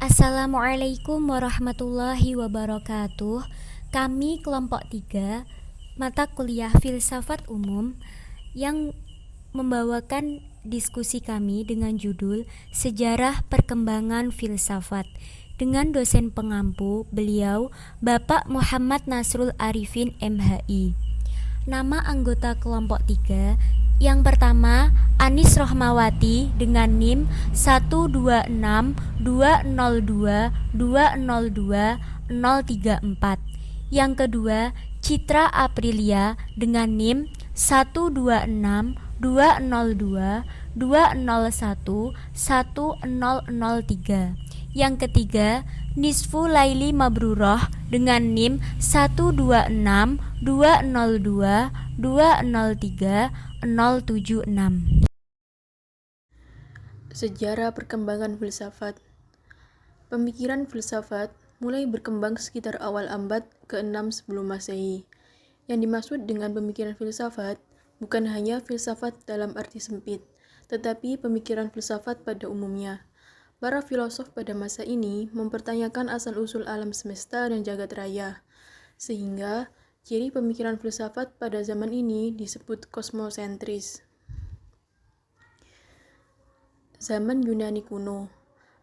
Assalamualaikum warahmatullahi wabarakatuh. Kami kelompok 3 mata kuliah filsafat umum yang membawakan diskusi kami dengan judul Sejarah Perkembangan Filsafat dengan dosen pengampu beliau Bapak Muhammad Nasrul Arifin MHI. Nama anggota kelompok 3 yang pertama Anis Rohmawati dengan NIM 1262022020034. Yang kedua Citra Aprilia dengan NIM 1262022011003. Yang ketiga Nisfu Laili Mabruroh dengan NIM 1262022030076. Sejarah perkembangan filsafat. Pemikiran filsafat mulai berkembang sekitar awal abad ke-6 sebelum Masehi. Yang dimaksud dengan pemikiran filsafat bukan hanya filsafat dalam arti sempit, tetapi pemikiran filsafat pada umumnya. Para filosof pada masa ini mempertanyakan asal-usul alam semesta dan jagat raya, sehingga ciri pemikiran filsafat pada zaman ini disebut kosmosentris. Zaman Yunani kuno.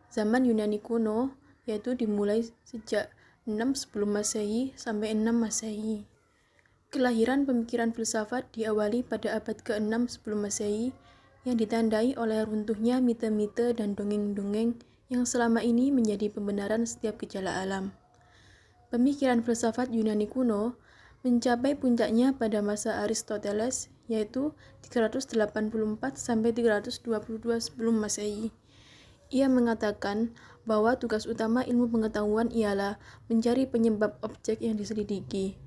Zaman Yunani kuno yaitu dimulai sejak 6 sebelum Masehi sampai 6 Masehi. Kelahiran pemikiran filsafat diawali pada abad ke-6 sebelum Masehi yang ditandai oleh runtuhnya mite-mite dan dongeng-dongeng yang selama ini menjadi pembenaran setiap gejala alam. Pemikiran filsafat Yunani kuno mencapai puncaknya pada masa Aristoteles, yaitu 384 sampai 322 sebelum Masehi. Ia mengatakan bahwa tugas utama ilmu pengetahuan ialah mencari penyebab objek yang diselidiki.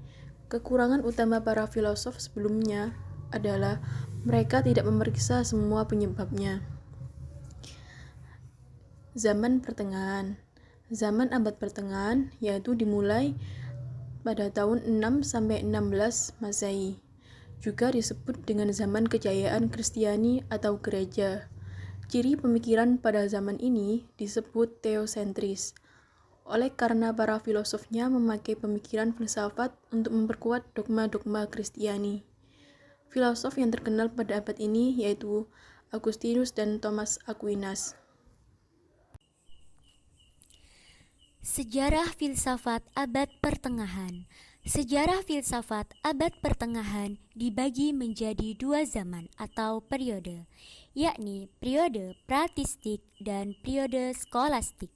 Kekurangan utama para filosof sebelumnya adalah mereka tidak memeriksa semua penyebabnya. Zaman pertengahan. Zaman abad pertengahan yaitu dimulai pada tahun 6 sampai 16 Masehi. Juga disebut dengan zaman kejayaan Kristiani atau gereja. Ciri pemikiran pada zaman ini disebut teosentris. Oleh karena para filosofnya memakai pemikiran filsafat untuk memperkuat dogma-dogma Kristiani. Filosof yang terkenal pada abad ini yaitu Agustinus dan Thomas Aquinas. Sejarah filsafat abad pertengahan. Sejarah filsafat abad pertengahan dibagi menjadi dua zaman atau periode, yakni periode patristik dan periode skolastik.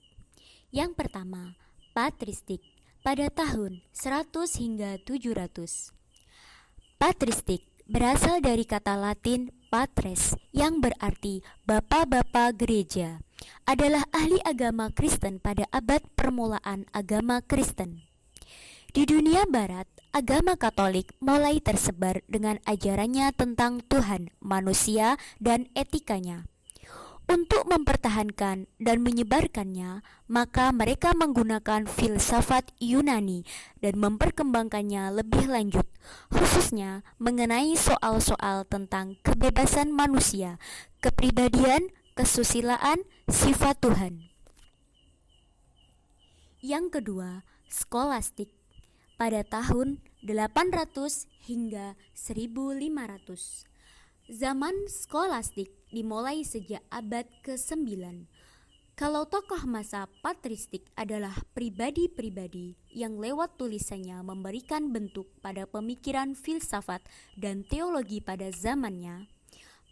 Yang pertama, patristik pada tahun 100 hingga 700. Patristik berasal dari kata Latin patres yang berarti bapak-bapak gereja, adalah ahli agama Kristen pada abad permulaan agama Kristen. Di dunia barat, agama Katolik mulai tersebar dengan ajarannya tentang Tuhan, manusia, dan etikanya. Untuk mempertahankan dan menyebarkannya, maka mereka menggunakan filsafat Yunani dan memperkembangkannya lebih lanjut, khususnya mengenai soal-soal tentang kebebasan manusia, kepribadian, kesusilaan, sifat Tuhan. Yang kedua, skolastik pada tahun 800 hingga 1500. Zaman skolastik dimulai sejak abad ke-9. Kalau tokoh masa patristik adalah pribadi-pribadi yang lewat tulisannya memberikan bentuk pada pemikiran filsafat dan teologi pada zamannya,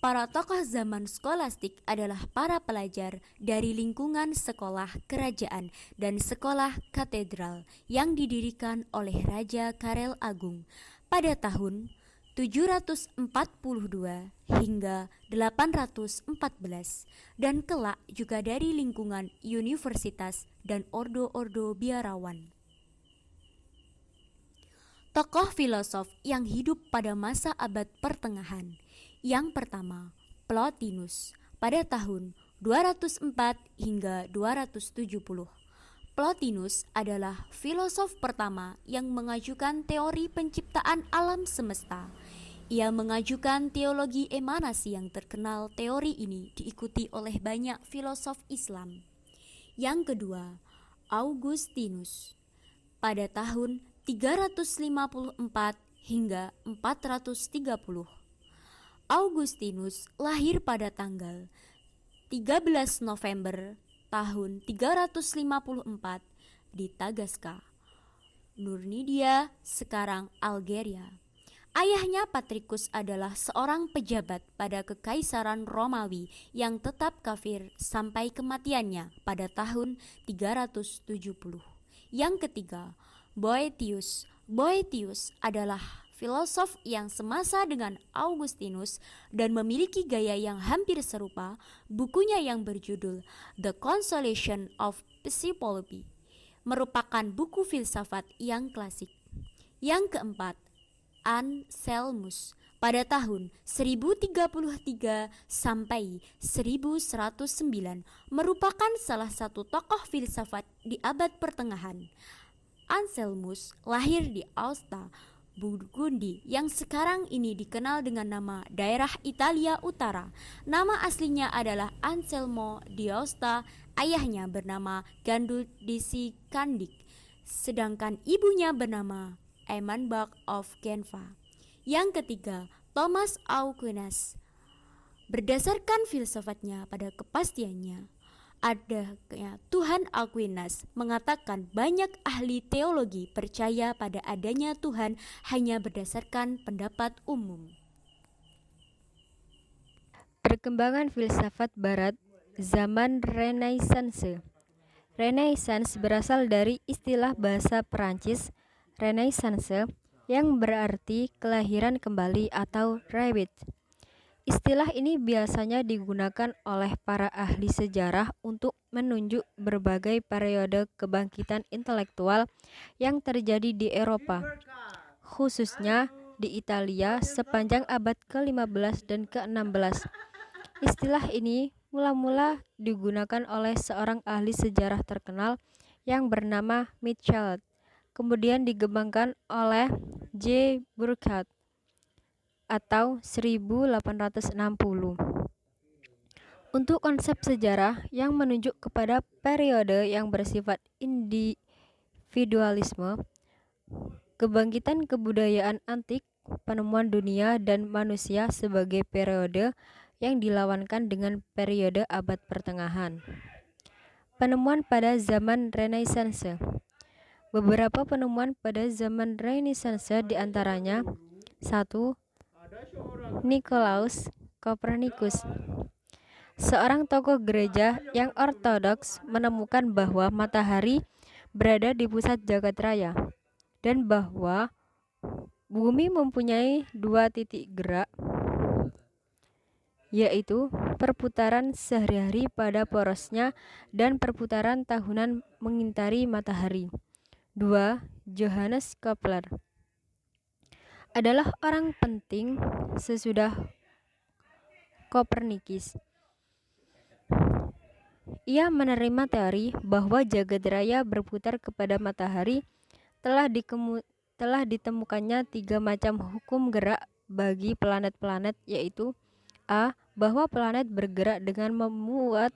para tokoh zaman skolastik adalah para pelajar dari lingkungan sekolah kerajaan dan sekolah katedral yang didirikan oleh Raja Karel Agung pada tahun 742 hingga 814 dan kelak juga dari lingkungan universitas dan ordo-ordo biarawan. Tokoh filosof yang hidup pada masa abad pertengahan. Yang pertama, Plotinus pada tahun 204 hingga 270. Plotinus adalah filosof pertama yang mengajukan teori penciptaan alam semesta. Ia mengajukan teologi emanasi yang terkenal. Teori ini diikuti oleh banyak filosof Islam. Yang kedua, Augustinus. Pada tahun 354 hingga 430. Augustinus lahir pada tanggal 13 November tahun 354 di Tagaska, Nurnidia, sekarang Algeria. Ayahnya Patricus adalah seorang pejabat pada Kekaisaran Romawi yang tetap kafir sampai kematiannya pada tahun 370. Yang ketiga, Boethius. Boethius adalah filosof yang semasa dengan Augustinus dan memiliki gaya yang hampir serupa. Bukunya yang berjudul The Consolation of Psychology merupakan buku filsafat yang klasik. Yang keempat, Anselmus pada tahun 1033 sampai 1109 merupakan salah satu tokoh filsafat di abad pertengahan. Anselmus lahir di Aosta, Burgundi yang sekarang ini dikenal dengan nama daerah Italia Utara. Nama aslinya adalah Anselmo di Aosta, ayahnya bernama Gandulfus Candic, sedangkan ibunya bernama Emmanbach of Geneva. Yang ketiga, Thomas Aquinas. Berdasarkan filsafatnya pada kepastiannya adanya Tuhan, Aquinas mengatakan banyak ahli teologi percaya pada adanya Tuhan hanya berdasarkan pendapat umum. Perkembangan filsafat Barat zaman Renaissance. Renaissance berasal dari istilah bahasa Perancis Renaissance yang berarti kelahiran kembali atau rebirth. Istilah ini biasanya digunakan oleh para ahli sejarah untuk menunjuk berbagai periode kebangkitan intelektual yang terjadi di Eropa, khususnya di Italia sepanjang abad ke-15 dan ke-16. Istilah ini mula-mula digunakan oleh seorang ahli sejarah terkenal yang bernama Michelet, kemudian dikembangkan oleh J. Burckhardt atau 1860 untuk konsep sejarah yang menunjuk kepada periode yang bersifat individualisme, kebangkitan kebudayaan antik, penemuan dunia dan manusia sebagai periode yang dilawankan dengan periode abad pertengahan. Penemuan pada zaman Renaissance. Beberapa penemuan pada zaman Renaissance diantaranya 1. Nicolaus Copernicus, seorang tokoh gereja yang ortodoks, menemukan bahwa matahari berada di pusat jagat raya dan bahwa bumi mempunyai dua titik gerak, yaitu perputaran sehari-hari pada porosnya dan perputaran tahunan mengitari matahari. 2. Johannes Kepler adalah orang penting sesudah Kopernikus. Ia menerima teori bahwa jagat raya berputar kepada matahari. Telah ditemukannya 3 macam hukum gerak bagi planet-planet, yaitu A. Bahwa planet bergerak dengan membuat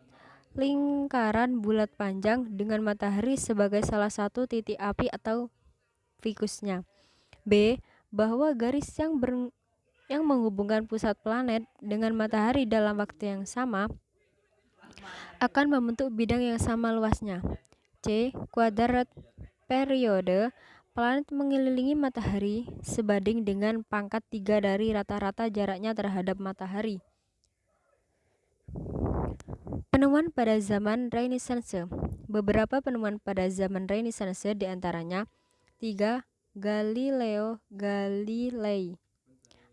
lingkaran bulat panjang dengan matahari sebagai salah satu titik api atau fokusnya. B. Bahwa garis yang menghubungkan pusat planet dengan matahari dalam waktu yang sama akan membentuk bidang yang sama luasnya. C. Kuadrat periode planet mengelilingi matahari sebanding dengan pangkat 3 dari rata-rata jaraknya terhadap matahari. Penemuan pada zaman Renaissance. Beberapa penemuan pada zaman Renaissance diantaranya 3. Galileo Galilei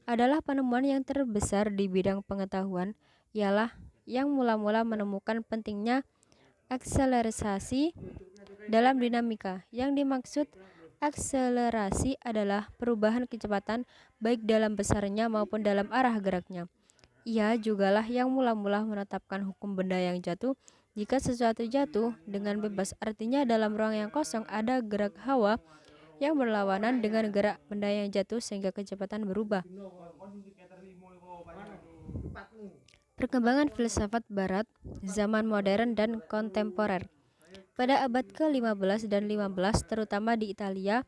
adalah penemuan yang terbesar di bidang pengetahuan. Ialah yang mula-mula menemukan pentingnya akselerasi dalam dinamika. Yang dimaksud akselerasi adalah perubahan kecepatan baik dalam besarnya maupun dalam arah geraknya. Ia jugalah yang mula-mula menetapkan hukum benda yang jatuh. Jika sesuatu jatuh dengan bebas, artinya dalam ruang yang kosong ada gerak hawa yang berlawanan dengan gerak benda yang jatuh sehingga kecepatan berubah. Perkembangan filsafat Barat, zaman modern dan kontemporer. Pada abad ke-15 dan 15, terutama di Italia,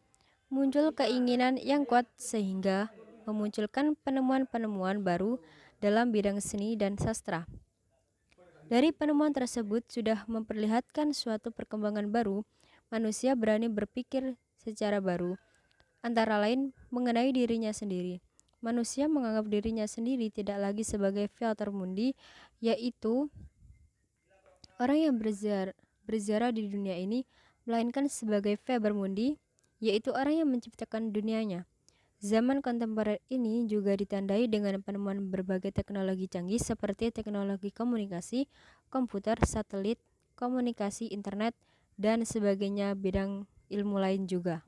muncul keinginan yang kuat sehingga memunculkan penemuan-penemuan baru dalam bidang seni dan sastra. Dari penemuan tersebut sudah memperlihatkan suatu perkembangan baru, manusia berani berpikir secara baru, antara lain mengenai dirinya sendiri. Manusia menganggap dirinya sendiri tidak lagi sebagai Viator Mundi, yaitu orang yang berziarah di dunia ini, melainkan sebagai Faber Mundi, yaitu orang yang menciptakan dunianya. Zaman kontemporer ini juga ditandai dengan penemuan berbagai teknologi canggih seperti teknologi komunikasi, komputer, satelit, komunikasi internet, dan sebagainya bidang ilmu lain juga.